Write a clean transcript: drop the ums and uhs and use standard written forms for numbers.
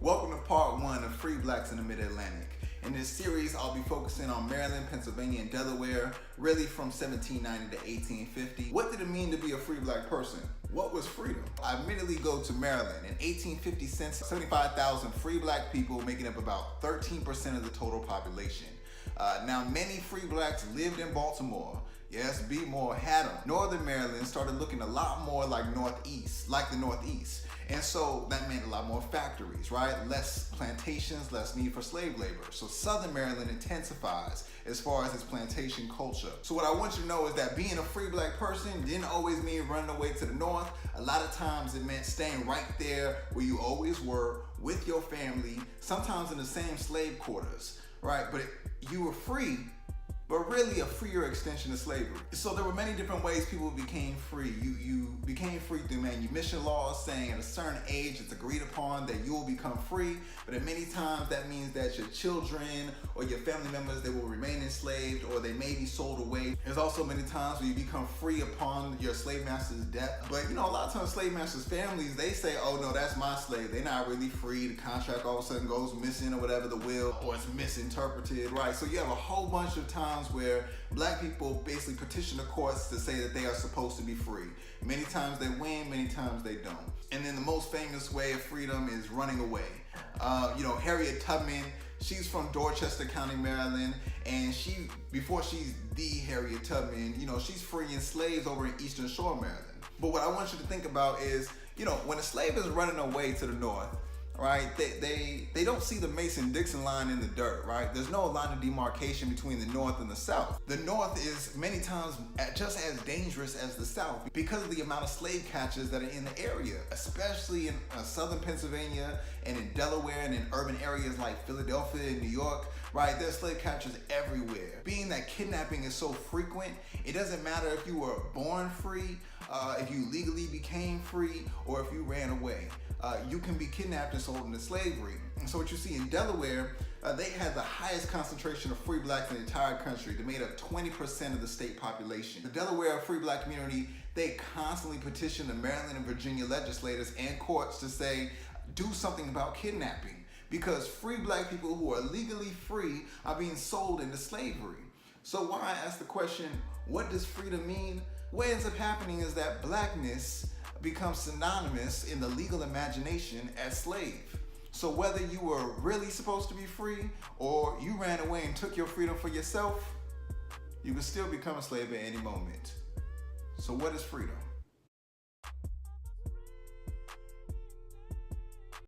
Welcome to part one of Free Blacks in the Mid-Atlantic. In this series, I'll be focusing on Maryland, Pennsylvania, and Delaware, really from 1790 to 1850. What did it mean to be a free black person? What was freedom? I immediately go to Maryland. In 1850, 75,000 free black people, making up about 13% of the total population. Now, many free blacks lived in Baltimore. Yes, be more had them. Northern Maryland started looking a lot more like the Northeast. And so that meant a lot more factories, right? Less plantations, less need for slave labor. So Southern Maryland intensifies as far as its plantation culture. So what I want you to know is that being a free black person didn't always mean running away to the north. A lot of times it meant staying right there where you always were with your family, sometimes in the same slave quarters, right? But you were free, but really a freer extension of slavery. So there were many different ways people became free. You became free through manumission laws, saying at a certain age it's agreed upon that you will become free, but at many times that means that your children or your family members, they will remain enslaved or they may be sold away. There's also many times where you become free upon your slave master's death. But a lot of times slave masters' families, they say, oh no, that's my slave. They're not really free. The contract all of a sudden goes missing or whatever, the will, or it's misinterpreted, right? So you have a whole bunch of times where black people basically petition the courts to say that they are supposed to be free. Many times they win, many times they don't. And then the most famous way of freedom is running away. Harriet Tubman, she's from Dorchester County, Maryland, and before she's the Harriet Tubman, she's freeing slaves over in Eastern Shore, Maryland. But what I want you to think about is, when a slave is running away to the north, right, they don't see the Mason-Dixon line in the dirt, right? There's no line of demarcation between the north and the south. The north is many times just as dangerous as the south because of the amount of slave catchers that are in the area, especially in southern Pennsylvania and in Delaware and in urban areas like Philadelphia and New York, right? There's slave catchers everywhere. Being that kidnapping is so frequent, it doesn't matter if you were born free, if you legally became free, or if you ran away. You can be kidnapped and sold into slavery. And so what you see in Delaware, they had the highest concentration of free blacks in the entire country. They made up 20% of the state population. The Delaware free black community, they constantly petitioned the Maryland and Virginia legislators and courts to say, do something about kidnapping, because free black people who are legally free are being sold into slavery. So why I ask the question, what does freedom mean? What ends up happening is that blackness becomes synonymous in the legal imagination as slave. So whether you were really supposed to be free or you ran away and took your freedom for yourself, you can still become a slave at any moment. So what is freedom?